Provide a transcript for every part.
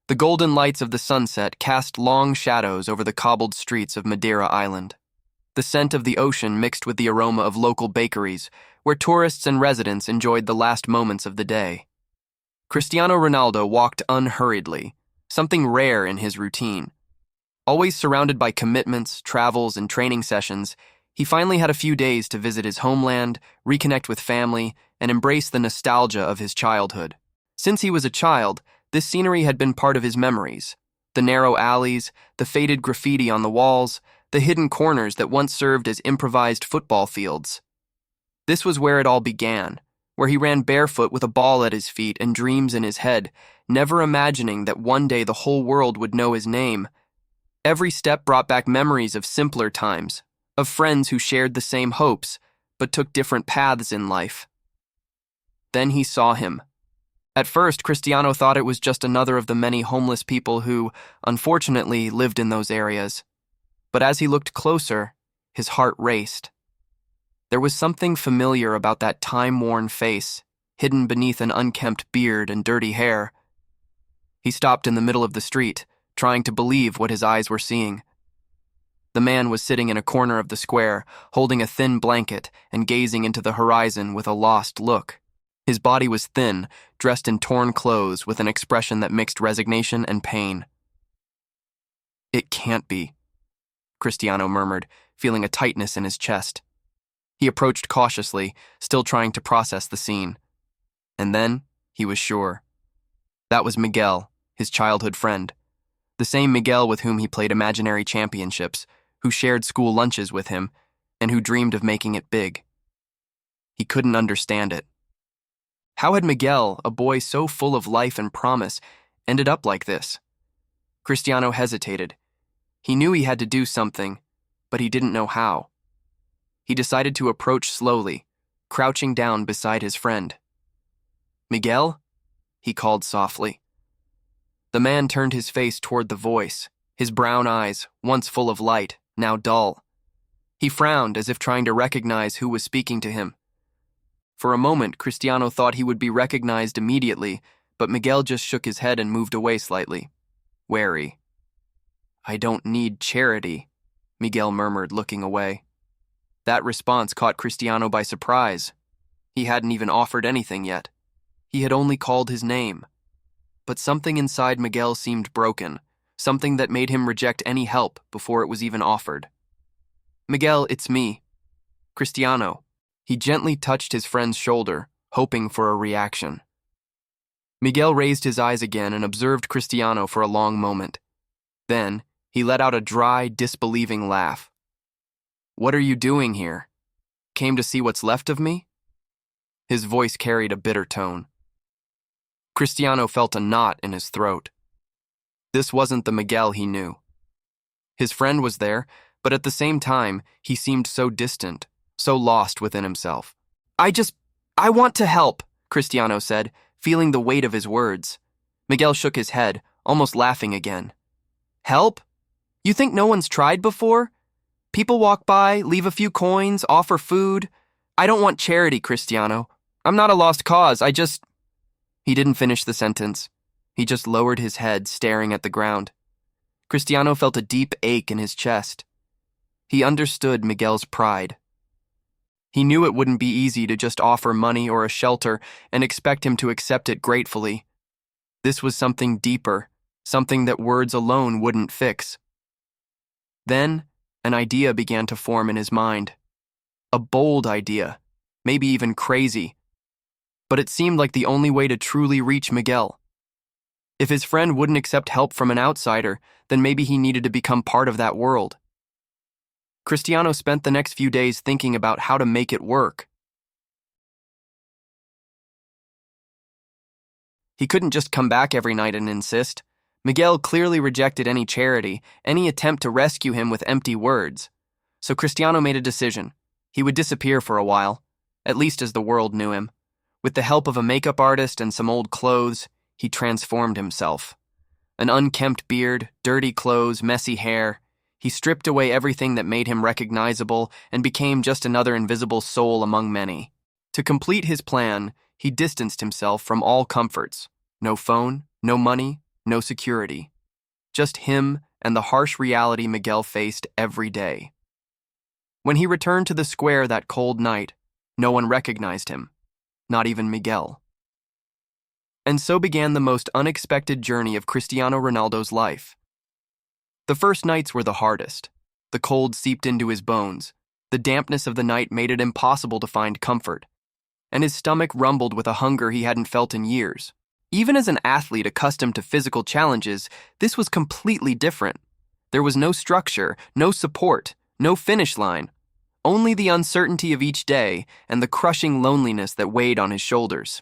The golden lights of the sunset cast long shadows over the cobbled streets of Madeira Island. The scent of the ocean mixed with the aroma of local bakeries, where tourists and residents enjoyed the last moments of the day. Cristiano Ronaldo walked unhurriedly, something rare in his routine. Always surrounded by commitments, travels, and training sessions, he finally had a few days to visit his homeland, reconnect with family, and embrace the nostalgia of his childhood. Since he was a child, this scenery had been part of his memories. The narrow alleys, the faded graffiti on the walls, the hidden corners that once served as improvised football fields. This was where it all began, where he ran barefoot with a ball at his feet and dreams in his head, never imagining that one day the whole world would know his name. Every step brought back memories of simpler times, of friends who shared the same hopes, but took different paths in life. Then he saw him. At first, Cristiano thought it was just another of the many homeless people who, unfortunately, lived in those areas. But as he looked closer, his heart raced. There was something familiar about that time-worn face, hidden beneath an unkempt beard and dirty hair. He stopped in the middle of the street, trying to believe what his eyes were seeing. The man was sitting in a corner of the square, holding a thin blanket and gazing into the horizon with a lost look. His body was thin, dressed in torn clothes with an expression that mixed resignation and pain. "It can't be," Cristiano murmured, feeling a tightness in his chest. He approached cautiously, still trying to process the scene. And then, he was sure. That was Miguel, his childhood friend. The same Miguel with whom he played imaginary championships, who shared school lunches with him, and who dreamed of making it big. He couldn't understand it. How had Miguel, a boy so full of life and promise, ended up like this? Cristiano hesitated. He knew he had to do something, but he didn't know how. He decided to approach slowly, crouching down beside his friend. "Miguel?" he called softly. The man turned his face toward the voice, his brown eyes, once full of light, now dull. He frowned as if trying to recognize who was speaking to him. For a moment, Cristiano thought he would be recognized immediately, but Miguel just shook his head and moved away slightly, wary. "I don't need charity," Miguel murmured, looking away. That response caught Cristiano by surprise. He hadn't even offered anything yet. He had only called his name. But something inside Miguel seemed broken, something that made him reject any help before it was even offered. "Miguel, it's me. Cristiano." He gently touched his friend's shoulder, hoping for a reaction. Miguel raised his eyes again and observed Cristiano for a long moment. Then, he let out a dry, disbelieving laugh. "What are you doing here? Came to see what's left of me?" His voice carried a bitter tone. Cristiano felt a knot in his throat. This wasn't the Miguel he knew. His friend was there, but at the same time, he seemed so distant, so lost within himself. I want to help," Cristiano said, feeling the weight of his words. Miguel shook his head, almost laughing again. "Help? You think no one's tried before? People walk by, leave a few coins, offer food. I don't want charity, Cristiano. I'm not a lost cause, He didn't finish the sentence. He just lowered his head, staring at the ground. Cristiano felt a deep ache in his chest. He understood Miguel's pride. He knew it wouldn't be easy to just offer money or a shelter and expect him to accept it gratefully. This was something deeper, something that words alone wouldn't fix. Then, an idea began to form in his mind. A bold idea, maybe even crazy. But it seemed like the only way to truly reach Miguel. If his friend wouldn't accept help from an outsider, then maybe he needed to become part of that world. Cristiano spent the next few days thinking about how to make it work. He couldn't just come back every night and insist. Miguel clearly rejected any charity, any attempt to rescue him with empty words. So Cristiano made a decision. He would disappear for a while, at least as the world knew him. With the help of a makeup artist and some old clothes, he transformed himself. An unkempt beard, dirty clothes, messy hair. He stripped away everything that made him recognizable and became just another invisible soul among many. To complete his plan, he distanced himself from all comforts. No phone, no money, no security. Just him and the harsh reality Miguel faced every day. When he returned to the square that cold night, no one recognized him, not even Miguel. And so began the most unexpected journey of Cristiano Ronaldo's life. The first nights were the hardest. The cold seeped into his bones. The dampness of the night made it impossible to find comfort, and his stomach rumbled with a hunger he hadn't felt in years. Even as an athlete accustomed to physical challenges, this was completely different. There was no structure, no support, no finish line, only the uncertainty of each day and the crushing loneliness that weighed on his shoulders.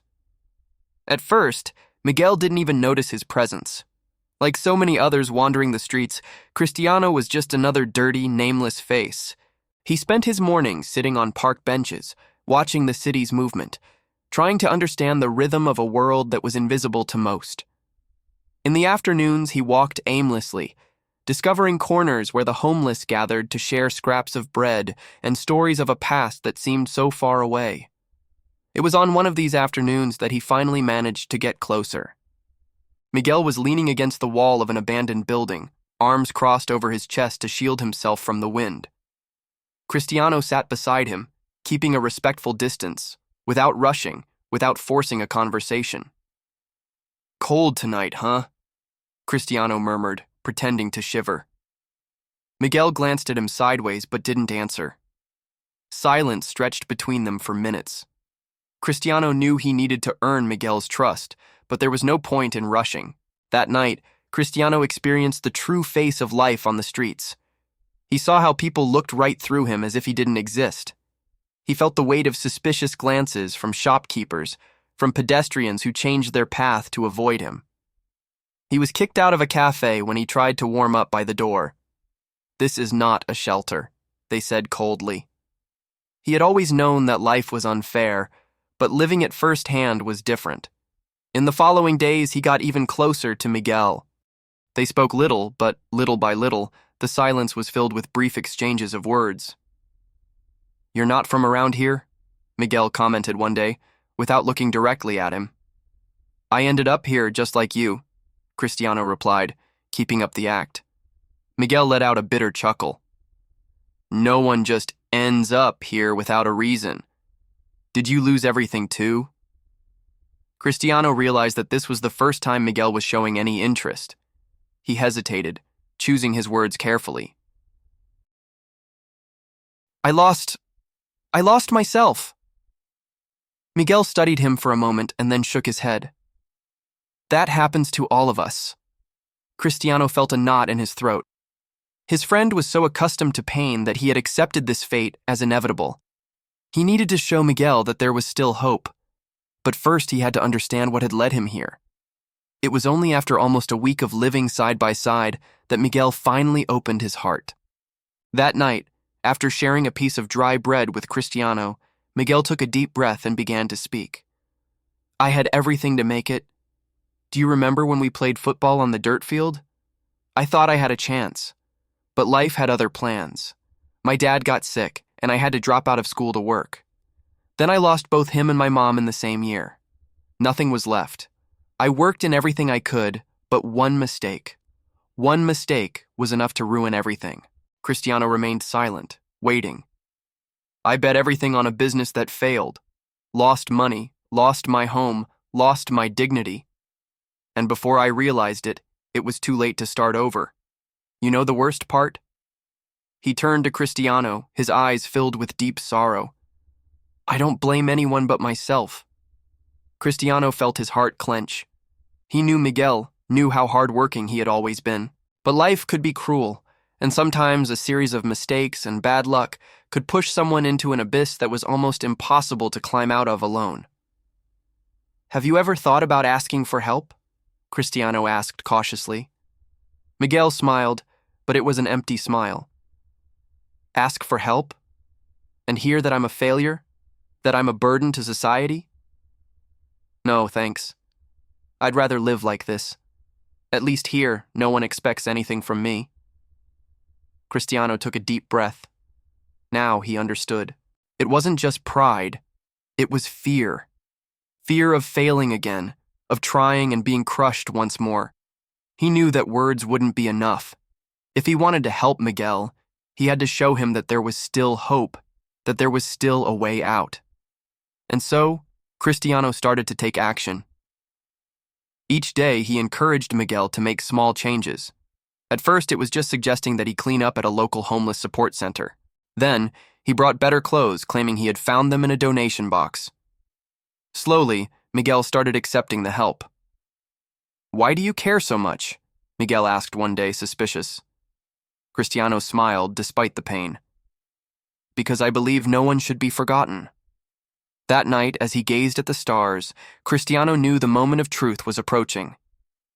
At first, Miguel didn't even notice his presence. Like so many others wandering the streets, Cristiano was just another dirty, nameless face. He spent his mornings sitting on park benches, watching the city's movement, trying to understand the rhythm of a world that was invisible to most. In the afternoons, he walked aimlessly, discovering corners where the homeless gathered to share scraps of bread and stories of a past that seemed so far away. It was on one of these afternoons that he finally managed to get closer. Miguel was leaning against the wall of an abandoned building, arms crossed over his chest to shield himself from the wind. Cristiano sat beside him, keeping a respectful distance, without rushing, without forcing a conversation. "Cold tonight, huh?" Cristiano murmured, pretending to shiver. Miguel glanced at him sideways but didn't answer. Silence stretched between them for minutes. Cristiano knew he needed to earn Miguel's trust, but there was no point in rushing. That night, Cristiano experienced the true face of life on the streets. He saw how people looked right through him as if he didn't exist. He felt the weight of suspicious glances from shopkeepers, from pedestrians who changed their path to avoid him. He was kicked out of a cafe when he tried to warm up by the door. "This is not a shelter," they said coldly. He had always known that life was unfair, but living it firsthand was different. In the following days, he got even closer to Miguel. They spoke little, but little by little, the silence was filled with brief exchanges of words. "You're not from around here?" Miguel commented one day, without looking directly at him. "I ended up here just like you," Cristiano replied, keeping up the act. Miguel let out a bitter chuckle. "No one just ends up here without a reason. Did you lose everything too?" Cristiano realized that this was the first time Miguel was showing any interest. He hesitated, choosing his words carefully. I lost myself." Miguel studied him for a moment and then shook his head. "That happens to all of us." Cristiano felt a knot in his throat. His friend was so accustomed to pain that he had accepted this fate as inevitable. He needed to show Miguel that there was still hope. But first he had to understand what had led him here. It was only after almost a week of living side by side that Miguel finally opened his heart. That night, after sharing a piece of dry bread with Cristiano, Miguel took a deep breath and began to speak. "I had everything to make it. Do you remember when we played football on the dirt field? I thought I had a chance. But life had other plans. My dad got sick, and I had to drop out of school to work. Then I lost both him and my mom in the same year. Nothing was left. I worked in everything I could, but one mistake. One mistake was enough to ruin everything." Cristiano remained silent, waiting. "I bet everything on a business that failed. Lost money, lost my home, lost my dignity. And before I realized it, it was too late to start over. You know the worst part?" He turned to Cristiano, his eyes filled with deep sorrow. "I don't blame anyone but myself." Cristiano felt his heart clench. He knew Miguel, knew how hard-working he had always been. But life could be cruel, and sometimes a series of mistakes and bad luck could push someone into an abyss that was almost impossible to climb out of alone. "Have you ever thought about asking for help?" Cristiano asked cautiously. Miguel smiled, but it was an empty smile. "Ask for help? And hear that I'm a failure? That I'm a burden to society? No, thanks. I'd rather live like this. At least here, no one expects anything from me." Cristiano took a deep breath. Now he understood. It wasn't just pride. It was fear. Fear of failing again, of trying and being crushed once more. He knew that words wouldn't be enough. If he wanted to help Miguel, he had to show him that there was still hope, that there was still a way out. And so, Cristiano started to take action. Each day, he encouraged Miguel to make small changes. At first, it was just suggesting that he clean up at a local homeless support center. Then, he brought better clothes, claiming he had found them in a donation box. Slowly, Miguel started accepting the help. "Why do you care so much?" Miguel asked one day, suspicious. Cristiano smiled, despite the pain. "Because I believe no one should be forgotten." That night, as he gazed at the stars, Cristiano knew the moment of truth was approaching.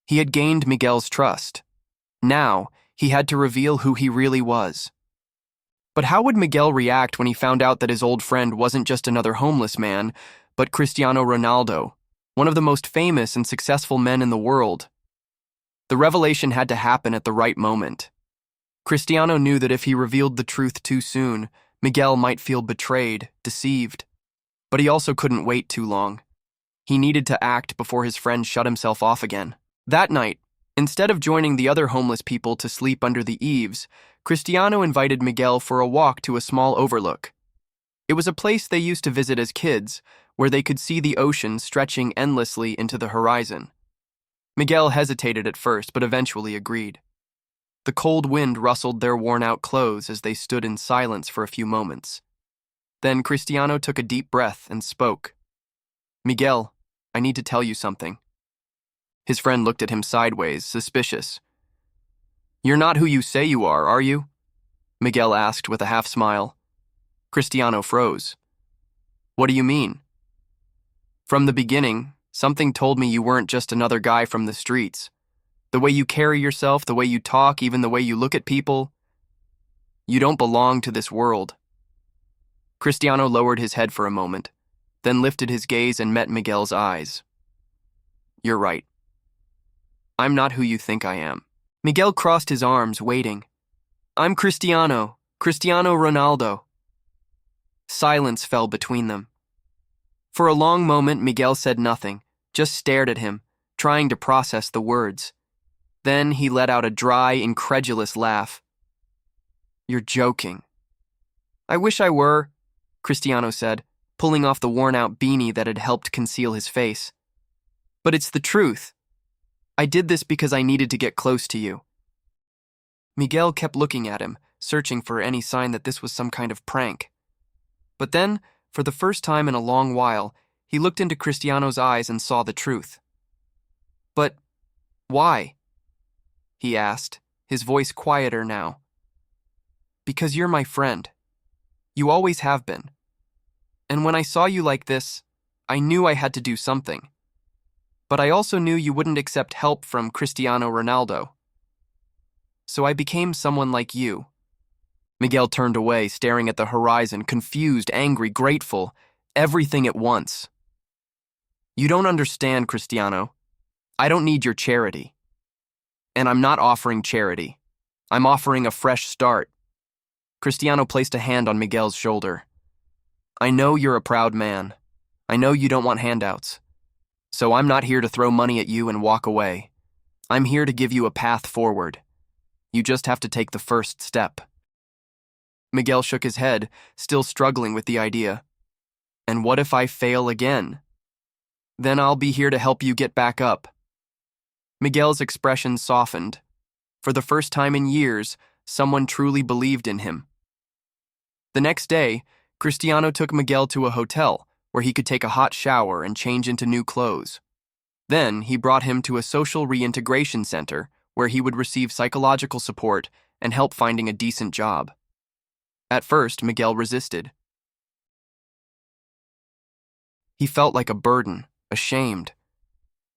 He had gained Miguel's trust. Now, he had to reveal who he really was. But how would Miguel react when he found out that his old friend wasn't just another homeless man, but Cristiano Ronaldo, one of the most famous and successful men in the world? The revelation had to happen at the right moment. Cristiano knew that if he revealed the truth too soon, Miguel might feel betrayed, deceived. But he also couldn't wait too long. He needed to act before his friend shut himself off again. That night, instead of joining the other homeless people to sleep under the eaves, Cristiano invited Miguel for a walk to a small overlook. It was a place they used to visit as kids, where they could see the ocean stretching endlessly into the horizon. Miguel hesitated at first, but eventually agreed. The cold wind rustled their worn-out clothes as they stood in silence for a few moments. Then Cristiano took a deep breath and spoke. "Miguel, I need to tell you something." His friend looked at him sideways, suspicious. "You're not who you say you are you?" Miguel asked with a half-smile. Cristiano froze. "What do you mean?" "From the beginning, something told me you weren't just another guy from the streets. The way you carry yourself, the way you talk, even the way you look at people. You don't belong to this world." Cristiano lowered his head for a moment, then lifted his gaze and met Miguel's eyes. "You're right. I'm not who you think I am." Miguel crossed his arms, waiting. "I'm Cristiano Ronaldo." Silence fell between them. For a long moment, Miguel said nothing, just stared at him, trying to process the words. Then he let out a dry, incredulous laugh. "You're joking." "I wish I were," Cristiano said, pulling off the worn-out beanie that had helped conceal his face. "But it's the truth. I did this because I needed to get close to you." Miguel kept looking at him, searching for any sign that this was some kind of prank. But then, for the first time in a long while, he looked into Cristiano's eyes and saw the truth. "But why?" he asked, his voice quieter now. "Because you're my friend. You always have been. And when I saw you like this, I knew I had to do something. But I also knew you wouldn't accept help from Cristiano Ronaldo. So I became someone like you." Miguel turned away, staring at the horizon, confused, angry, grateful, everything at once. "You don't understand, Cristiano. I don't need your charity. And I'm not offering charity. I'm offering a fresh start." Cristiano placed a hand on Miguel's shoulder. "I know you're a proud man. I know you don't want handouts. So I'm not here to throw money at you and walk away. I'm here to give you a path forward. You just have to take the first step." Miguel shook his head, still struggling with the idea. "And what if I fail again? Then I'll be here to help you get back up." Miguel's expression softened. For the first time in years, someone truly believed in him. The next day, Cristiano took Miguel to a hotel where he could take a hot shower and change into new clothes. Then he brought him to a social reintegration center where he would receive psychological support and help finding a decent job. At first, Miguel resisted. He felt like a burden, ashamed.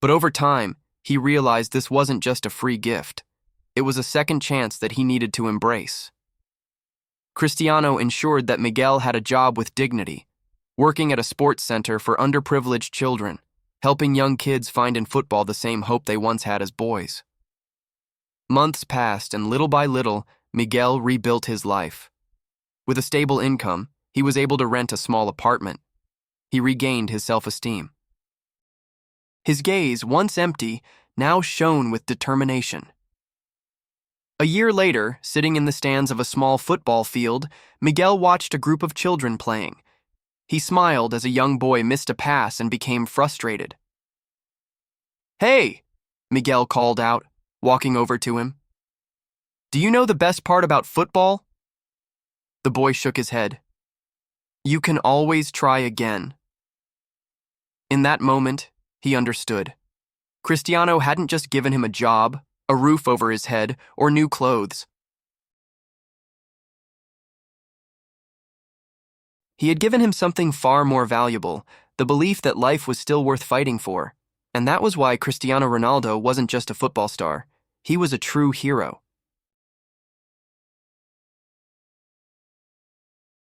But over time, he realized this wasn't just a free gift. It was a second chance that he needed to embrace. Cristiano ensured that Miguel had a job with dignity, working at a sports center for underprivileged children, helping young kids find in football the same hope they once had as boys. Months passed, and little by little, Miguel rebuilt his life. With a stable income, he was able to rent a small apartment. He regained his self-esteem. His gaze, once empty, now shone with determination. A year later, sitting in the stands of a small football field, Miguel watched a group of children playing. He smiled as a young boy missed a pass and became frustrated. "Hey!" Miguel called out, walking over to him. "Do you know the best part about football?" The boy shook his head. "You can always try again." In that moment, he understood. Cristiano hadn't just given him a job, a roof over his head, or new clothes. He had given him something far more valuable, the belief that life was still worth fighting for. And that was why Cristiano Ronaldo wasn't just a football star. He was a true hero.